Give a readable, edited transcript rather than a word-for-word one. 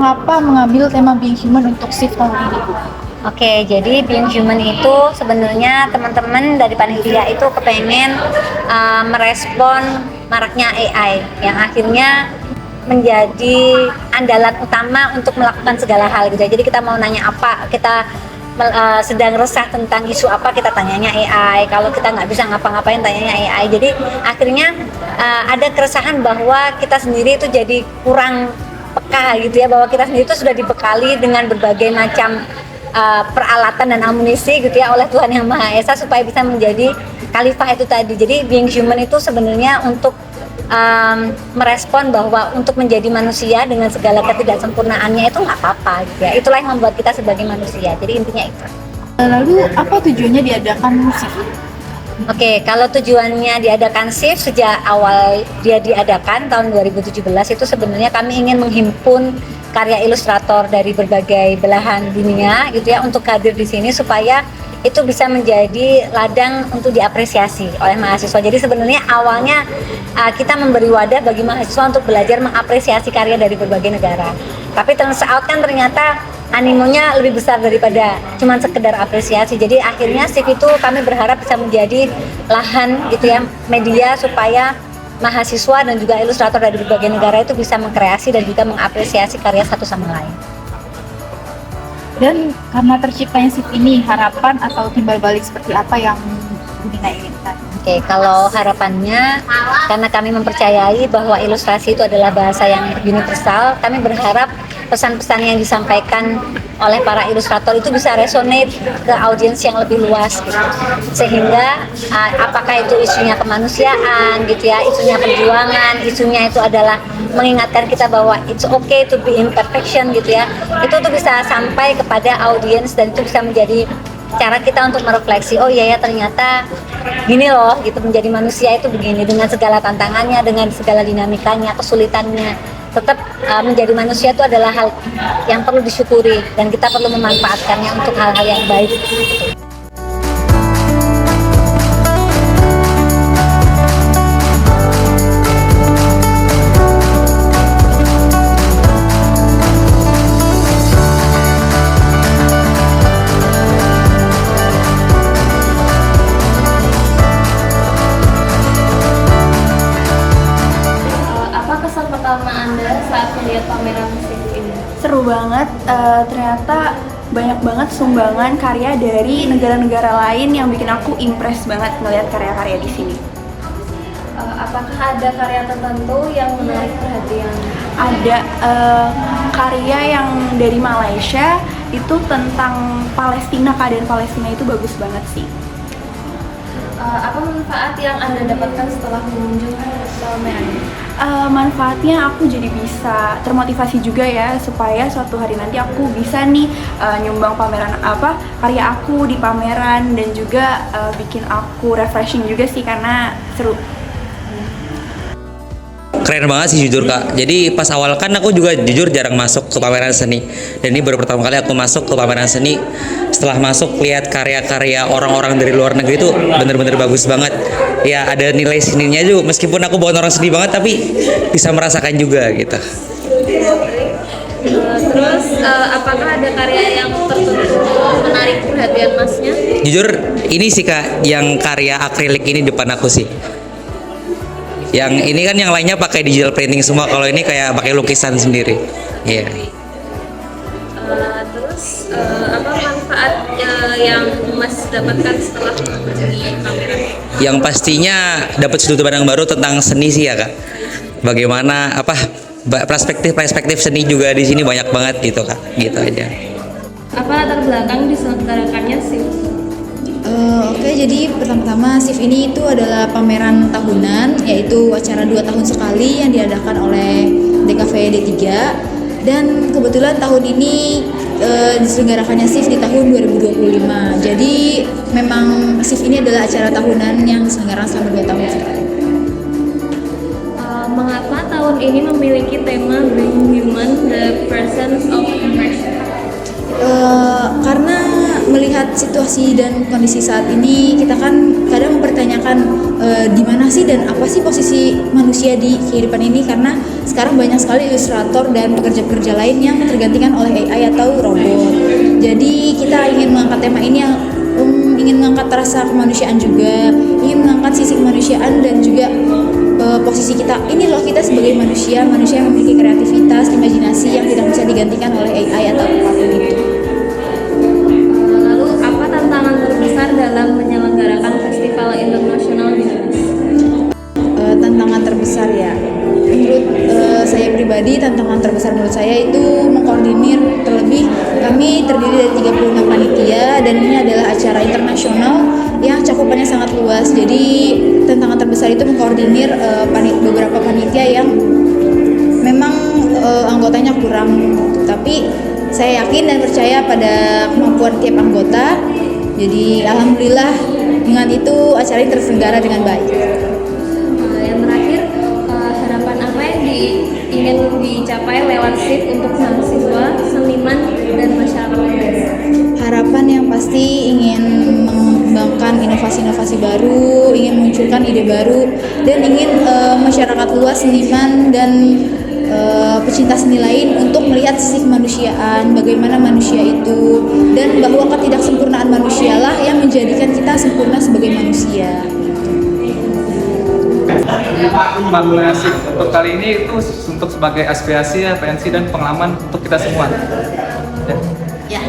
mengapa mengambil tema Being Human untuk SIF tahun ini, Bu? Oke, jadi Being Human itu sebenarnya teman-teman dari panitia itu kepengen merespon maraknya AI yang akhirnya menjadi andalan utama untuk melakukan segala hal gitu. Jadi kita mau nanya apa, kita sedang resah tentang isu apa, kita tanyanya AI. Kalau kita nggak bisa ngapa-ngapain, tanyanya AI. Jadi akhirnya ada keresahan bahwa kita sendiri itu jadi kurang peka gitu ya, bahwa kita sendiri itu sudah dibekali dengan berbagai macam peralatan dan amunisi gitu ya oleh Tuhan Yang Maha Esa supaya bisa menjadi khalifah itu tadi. Jadi Being Human itu sebenarnya untuk merespon bahwa untuk menjadi manusia dengan segala ketidaksempurnaannya itu nggak apa-apa gitu ya. Itulah yang membuat kita sebagai manusia. Jadi intinya itu. Lalu apa tujuannya diadakan SIF? Oke, kalau tujuannya diadakan SIF sejak awal dia diadakan tahun 2017 itu sebenarnya kami ingin menghimpun karya ilustrator dari berbagai belahan dunia gitu ya untuk hadir di sini supaya itu bisa menjadi ladang untuk diapresiasi oleh mahasiswa. Jadi sebenarnya awalnya kita memberi wadah bagi mahasiswa untuk belajar mengapresiasi karya dari berbagai negara. Tapi turns out kan ternyata animonya lebih besar daripada cuma sekedar apresiasi. Jadi akhirnya SIF itu kami berharap bisa menjadi lahan gitu ya, media supaya mahasiswa dan juga ilustrator dari berbagai negara itu bisa mengkreasi dan juga mengapresiasi karya satu sama lain. Dan karena terciptanya SIF ini, harapan atau timbal balik seperti apa yang Bu Nina inginkan? Oke, kalau harapannya, karena kami mempercayai bahwa ilustrasi itu adalah bahasa yang universal, kami berharap pesan-pesan yang disampaikan oleh para ilustrator itu bisa resonate ke audiens yang lebih luas gitu. Sehingga apakah itu isunya kemanusiaan gitu ya, isunya perjuangan, isunya itu adalah mengingatkan kita bahwa it's okay to be imperfection gitu ya, itu tuh bisa sampai kepada audiens dan itu bisa menjadi cara kita untuk merefleksi, oh iya ya ternyata gini loh gitu, menjadi manusia itu begini dengan segala tantangannya, dengan segala dinamikanya, kesulitannya. Tetap menjadi manusia itu adalah hal yang perlu disyukuri dan kita perlu memanfaatkannya untuk hal-hal yang baik. Saat melihat pameran SIF ini? Seru banget, ternyata banyak banget sumbangan karya dari negara-negara lain yang bikin aku impress banget ngelihat karya-karya di sini. Apakah ada karya tertentu yang menarik perhatian? Ada karya yang dari Malaysia itu tentang Palestina, keadaan Palestina itu bagus banget sih. Apa manfaat yang Anda dapatkan setelah mengunjungi pameran? Manfaatnya aku jadi bisa termotivasi juga ya, supaya suatu hari nanti aku bisa nih nyumbang pameran karya aku di pameran, dan juga bikin aku refreshing juga sih karena seru. Keren banget sih jujur Kak. Jadi pas awal kan aku juga jujur jarang masuk ke pameran seni. Dan ini baru pertama kali aku masuk ke pameran seni. Setelah masuk lihat karya-karya orang-orang dari luar negeri itu bener-bener bagus banget. Ya ada nilai seninya juga, meskipun aku bukan orang seni banget tapi bisa merasakan juga gitu. Terus apakah ada karya yang tertentu menarik perhatian Masnya? Jujur ini sih Kak, yang karya akrilik ini depan aku sih. Yang ini kan yang lainnya pakai digital printing semua, kalau ini kayak pakai lukisan sendiri. Iya. Terus apa manfaat yang Mas dapatkan setelah pergi pameran? Yang pastinya dapat sudut pandang baru tentang seni sih ya Kak. Bagaimana perspektif seni juga di sini banyak banget gitu Kak. Gitu aja. Apa latar belakang diselenggarakannya SIF? Oke, jadi pertama-tama SIF ini itu adalah pameran tahunan, yaitu acara 2 tahun sekali yang diadakan oleh DKV D3, dan kebetulan tahun ini diselenggarakannya SIF di tahun 2025. Jadi memang SIF ini adalah acara tahunan yang diselenggarakan selama 2 tahun sekali. Mengapa tahun ini memiliki tema Being Human, the Presence of Imperfection? Karena melihat situasi dan kondisi saat ini, kita kan kadang bertanyakan di mana sih dan apa sih posisi manusia di kehidupan ini, karena sekarang banyak sekali ilustrator dan pekerja-pekerja lain yang tergantikan oleh AI atau robot. Jadi kita ingin mengangkat tema ini yang ingin mengangkat rasa kemanusiaan juga, ingin mengangkat sisi kemanusiaan dan juga posisi kita. Ini loh kita sebagai manusia yang memiliki kreativitas, imajinasi yang tidak bisa digantikan oleh AI atau apapun itu. Lalu apa tantangan terbesar dalam menyelenggarakan festival internasional Binus? Tantangan terbesar ya, menurut saya pribadi, tantangan terbesar menurut saya itu mengkoordinir. Terlebih kami terdiri dari 36 panitia dan ini adalah acara internasional yang cakupannya sangat luas. Jadi tantangan terbesar itu mengkoordinir beberapa panitia yang memang anggotanya kurang, tapi saya yakin dan percaya pada kemampuan tiap anggota. Jadi alhamdulillah dengan itu acara ini terselenggara dengan baik. Yang terakhir, harapan apa yang ingin dicapai lewat SIF untuk mahasiswa, seniman, dan masyarakat luas? Harapan yang pasti ingin mengembangkan inovasi-inovasi baru, ingin munculkan ide baru, dan ingin masyarakat luas, seniman, dan pecinta seni lain untuk melihat sisi kemanusiaan, bagaimana manusia itu, dan bahwa ketidaksempurnaan manusialah yang menjadikan kita sempurna sebagai manusia. Makna SIF untuk kali ini itu untuk sebagai aspirasi, referensi, dan pengalaman untuk kita semua. Ya.